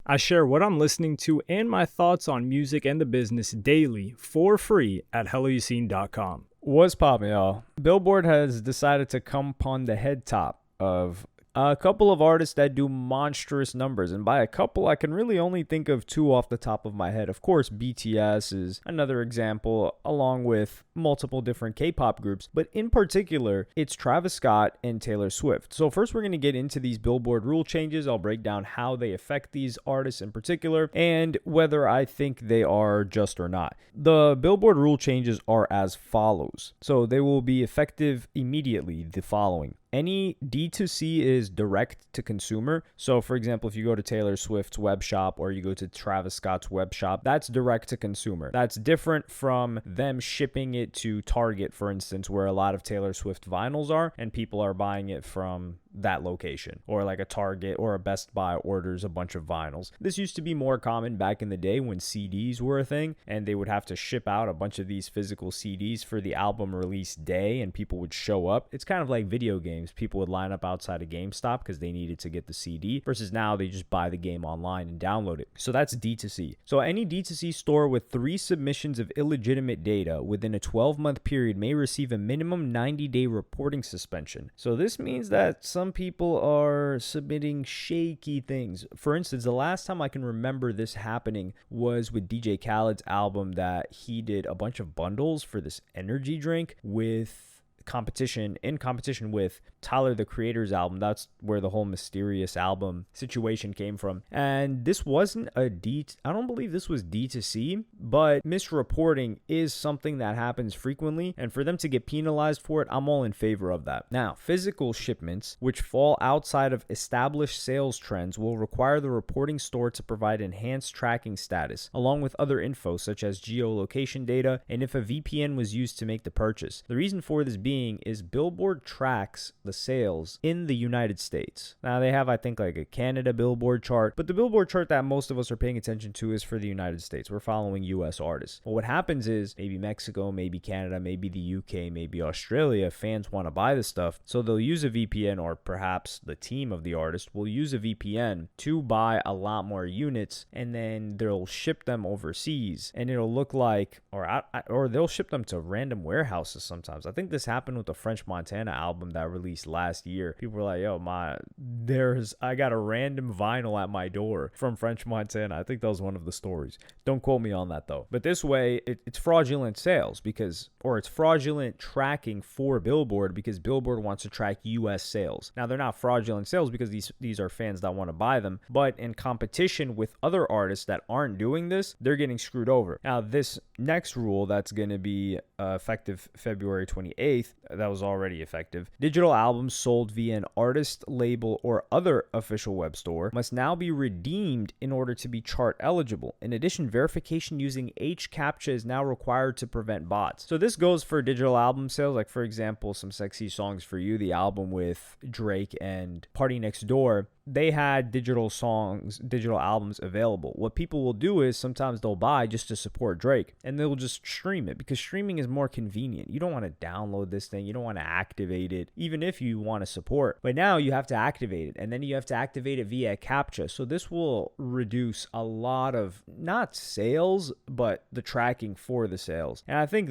I share what I'm listening to and my thoughts on music and the business daily for free at helloyassine.com. What's poppin', y'all? Billboard has decided to come upon the head top of a couple of artists that do monstrous numbers. And by a couple, I can really only think of two off the top of my head. Of course, BTS is another example, along with multiple different K-pop groups. But in particular, it's Travis Scott and Taylor Swift. So first, we're going to get into these Billboard rule changes. I'll break down how they affect these artists in particular and whether I think they are just or not. The Billboard rule changes are as follows. So they will be effective immediately, the following. Any D2C is direct to consumer. So for example, if you go to Taylor Swift's web shop or you go to Travis Scott's web shop, that's direct to consumer. That's different from them shipping it to Target, for instance, where a lot of Taylor Swift vinyls are and people are buying it from that location, or like a Target or a Best Buy orders a bunch of vinyls. This used to be more common back in the day when CDs were a thing and they would have to ship out a bunch of these physical CDs for the album release day and people would show up. It's kind of like video games. People would line up outside of GameStop because they needed to get the CD, versus now they just buy the game online and download it. So that's D2C. So any D2C store with 3 submissions of illegitimate data within a 12-month period may receive a minimum 90-day reporting suspension. So this means that some people are submitting shaky things. For instance, the last time I can remember this happening was with DJ Khaled's album that he did a bunch of bundles for this energy drink in competition with Tyler, the Creator's album. That's where the whole Mysterious album situation came from. And this wasn't I don't believe this was D2C, but misreporting is something that happens frequently. And for them to get penalized for it, I'm all in favor of that. Now, physical shipments, which fall outside of established sales trends, will require the reporting store to provide enhanced tracking status, along with other info such as geolocation data and if a VPN was used to make the purchase. The reason for this being is Billboard tracks the sales in the United States. Now they have, I think, like a Canada Billboard chart, but the Billboard chart that most of us are paying attention to is for the United States. We're following US artists. Well, what happens is maybe Mexico, maybe Canada, maybe the UK, maybe Australia, fans want to buy this stuff, so they'll use a VPN, or perhaps the team of the artist will use a VPN to buy a lot more units, and then they'll ship them overseas, and it'll look like, or they'll ship them to random warehouses sometimes. I think this happened with the French Montana album that released last year. People were like, yo, I got a random vinyl at my door from French Montana. I think that was one of the stories. Don't quote me on that though. But this way, it's fraudulent sales it's fraudulent tracking for Billboard because Billboard wants to track US sales. Now they're not fraudulent sales because these are fans that want to buy them, but in competition with other artists that aren't doing this, they're getting screwed over. Now this next rule that's going to be effective February 28th, that was already effective. Digital albums sold via an artist, label, or other official web store must now be redeemed in order to be chart eligible. In addition, verification using HCAPTCHA is now required to prevent bots. So this goes for digital album sales, like for example, Some Sexy Songs for You, the album with Drake and Party Next Door. They had digital albums available. What people will do is sometimes they'll buy just to support Drake and they'll just stream it because streaming is more convenient. You don't want to download this thing. You don't want to activate it, even if you want to support. But now you have to activate it, and then you have to activate it via CAPTCHA. So this will reduce a lot of, not sales, but the tracking for the sales. And I think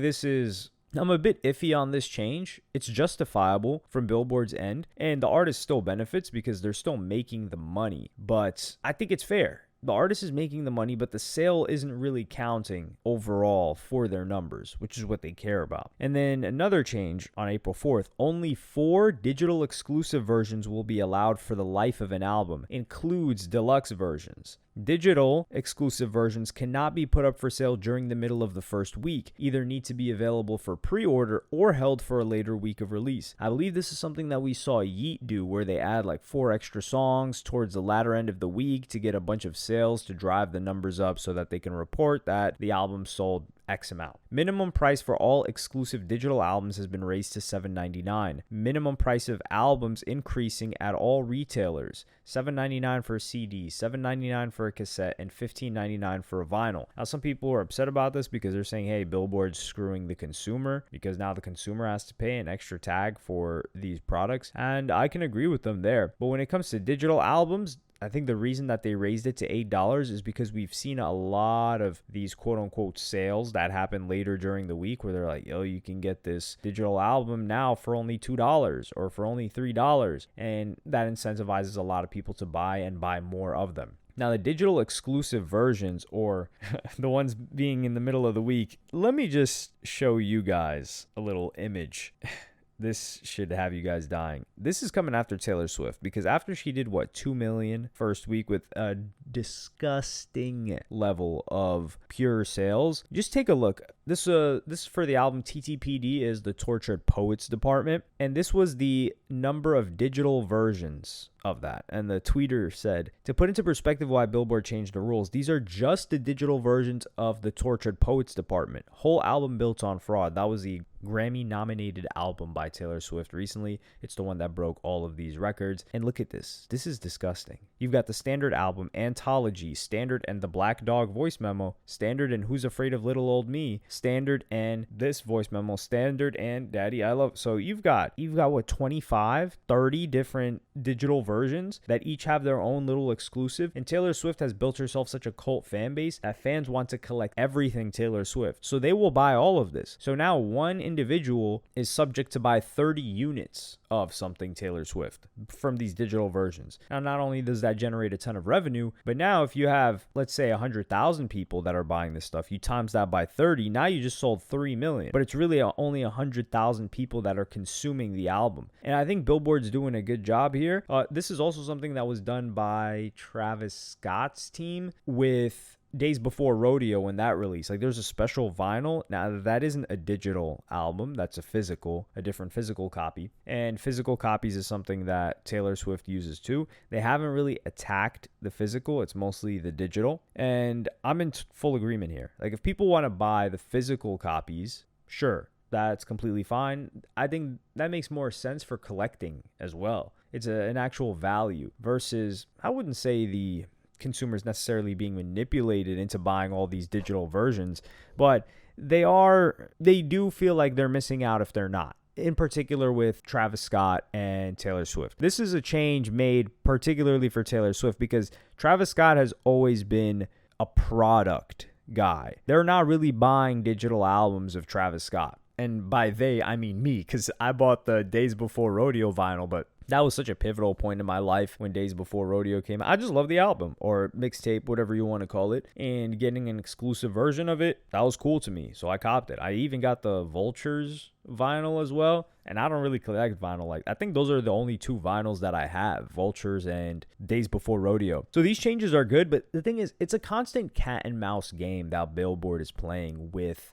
I'm a bit iffy on this change. It's justifiable from Billboard's end, and the artist still benefits because they're still making the money. But I think it's fair. The artist is making the money, but the sale isn't really counting overall for their numbers, which is what they care about. And then another change on April 4th, only 4 digital exclusive versions will be allowed for the life of an album, includes deluxe versions. Digital exclusive versions cannot be put up for sale during the middle of the first week, either need to be available for pre-order or held for a later week of release. I believe this is something that we saw Yeet do, where they add like 4 extra songs towards the latter end of the week to get a bunch of sales to drive the numbers up so that they can report that the album sold X amount. Minimum price for all exclusive digital albums has been raised to $7.99. Minimum price of albums increasing at all retailers. $7.99 for a CD, $7.99 for a cassette, and $15.99 for a vinyl. Now, some people are upset about this because they're saying, hey, Billboard's screwing the consumer because now the consumer has to pay an extra tag for these products. And I can agree with them there. But when it comes to digital albums, I think the reason that they raised it to $8 is because we've seen a lot of these quote unquote sales that happen later during the week where they're like, yo, you can get this digital album now for only $2 or for only $3. And that incentivizes a lot of people to buy and buy more of them. Now, the digital exclusive versions, or the ones being in the middle of the week, let me just show you guys a little image. This should have you guys dying. This is coming after Taylor Swift, because after she did, 2 million first week with a disgusting level of pure sales, just take a look. This is for the album. TTPD is the Tortured Poets Department, and this was the number of digital versions of that. And the tweeter said, to put into perspective why Billboard changed the rules, these are just the digital versions of the Tortured Poets Department. Whole album built on fraud. That was the Grammy-nominated album by Taylor Swift recently. It's the one that broke all of these records. And look at this. This is disgusting. You've got the standard album, Anthology, Standard and the Black Dog voice memo, Standard and Who's Afraid of Little Old Me, Standard and this voice memo, Standard and Daddy I Love. So you've got 25, 30 different digital versions that each have their own little exclusive. And Taylor Swift has built herself such a cult fan base that fans want to collect everything Taylor Swift. So they will buy all of this. So now one individual is subject to buy 30 units of something Taylor Swift from these digital versions. Now, not only does that generate a ton of revenue, but now if you have, let's say, 100,000 people that are buying this stuff, you times that by 30, now you just sold 3 million. But it's really only 100,000 people that are consuming the album. And I think Billboard's doing a good job here. This is also something that was done by Travis Scott's team with Days Before Rodeo when that released. Like, there's a special vinyl. Now, that isn't a digital album. That's a different physical copy. And physical copies is something that Taylor Swift uses too. They haven't really attacked the physical. It's mostly the digital. And I'm in full agreement here. Like, if people want to buy the physical copies, sure, that's completely fine. I think that makes more sense for collecting as well. It's an actual value versus, I wouldn't say the consumers necessarily being manipulated into buying all these digital versions, but they do feel like they're missing out if they're not. In particular with Travis Scott and Taylor Swift. This is a change made particularly for Taylor Swift because Travis Scott has always been a product guy. They're not really buying digital albums of Travis Scott. And by they, I mean me, because I bought the Days Before Rodeo vinyl, but that was such a pivotal point in my life when Days Before Rodeo came out. I just love the album, or mixtape, whatever you want to call it. And getting an exclusive version of it, that was cool to me. So I copped it. I even got the Vultures vinyl as well. And I don't really collect vinyl. I think those are the only two vinyls that I have, Vultures and Days Before Rodeo. So these changes are good, but the thing is, it's a constant cat and mouse game that Billboard is playing with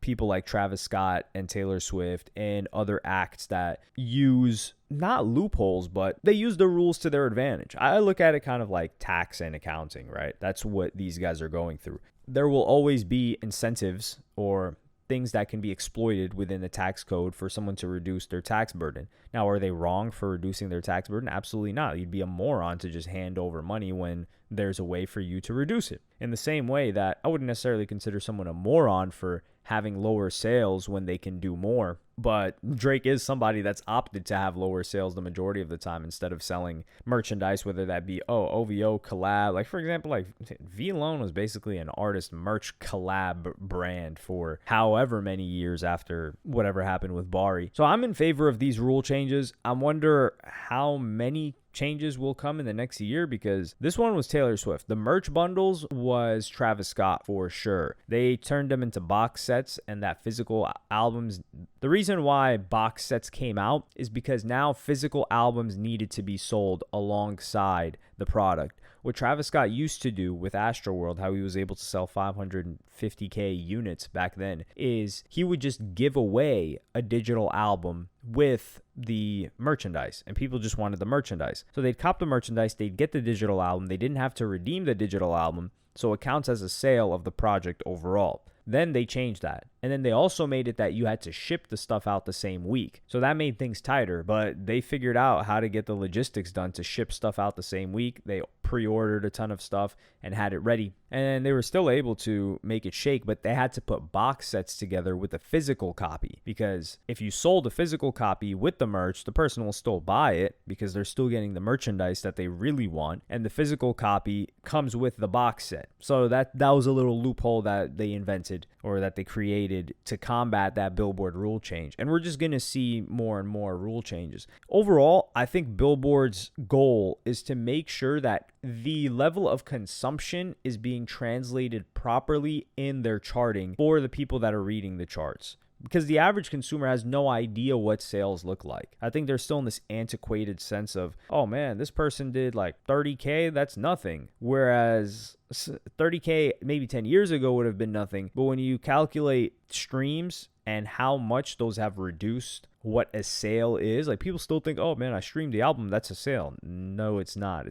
people like Travis Scott and Taylor Swift and other acts that use not loopholes, but they use the rules to their advantage. I look at it kind of like tax and accounting, right? That's what these guys are going through. There will always be incentives or things that can be exploited within the tax code for someone to reduce their tax burden. Now, are they wrong for reducing their tax burden? Absolutely not. You'd be a moron to just hand over money when there's a way for you to reduce it. In the same way that I wouldn't necessarily consider someone a moron for having lower sales when they can do more. But Drake is somebody that's opted to have lower sales the majority of the time instead of selling merchandise, whether that be, OVO collab. Like, for example, like V Alone was basically an artist merch collab brand for however many years after whatever happened with Bari. So I'm in favor of these rule changes. I wonder how many changes will come in the next year because this one was Taylor Swift. The merch bundles was Travis Scott for sure. They turned them into box sets and that physical albums. The reason why box sets came out is because now physical albums needed to be sold alongside the product. What Travis Scott used to do with Astroworld, how he was able to sell 550K units back then, is he would just give away a digital album with the merchandise, and people just wanted the merchandise. So they'd cop the merchandise, they'd get the digital album, they didn't have to redeem the digital album, so it counts as a sale of the project overall. Then they changed that. And then they also made it that you had to ship the stuff out the same week. So that made things tighter, but they figured out how to get the logistics done to ship stuff out the same week. They pre-ordered a ton of stuff and had it ready. And they were still able to make it shake, but they had to put box sets together with a physical copy, because if you sold a physical copy with the merch, the person will still buy it because they're still getting the merchandise that they really want, and the physical copy comes with the box set. So that was a little loophole that they invented, or that they created, to combat that Billboard rule change. And we're just going to see more and more rule changes. Overall, I think Billboard's goal is to make sure that the level of consumption is being translated properly in their charting for the people that are reading the charts, because the average consumer has no idea what sales look like. I think they're still in this antiquated sense of, oh man, this person did like 30K, that's nothing. Whereas 30K maybe 10 years ago would have been nothing. But when you calculate streams and how much those have reduced what a sale is, like people still think, oh man, I streamed the album, that's a sale. No, it's not.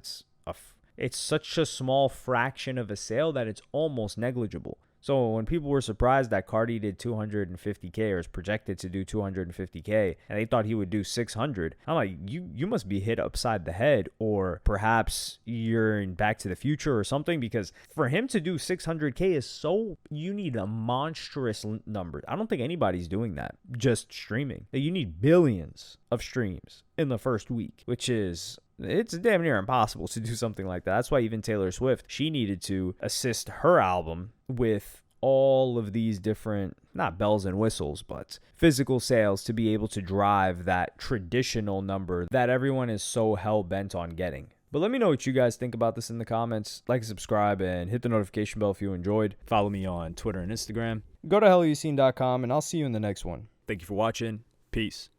It's such a small fraction of a sale that it's almost negligible. So when people were surprised that Cardi did 250K, or is projected to do 250K, and they thought he would do 600, I'm like, you must be hit upside the head, or perhaps you're in Back to the Future or something, because for him to do 600K is you need a monstrous number. I don't think anybody's doing that, just streaming. You need billions of streams in the first week, which is... it's damn near impossible to do something like that. That's why even Taylor Swift, she needed to assist her album with all of these different, not bells and whistles, but physical sales to be able to drive that traditional number that everyone is so hell-bent on getting. But let me know what you guys think about this in the comments. Like, subscribe, and hit the notification bell if you enjoyed. Follow me on Twitter and Instagram. Go to helloyassine.com, and I'll see you in the next one. Thank you for watching. Peace.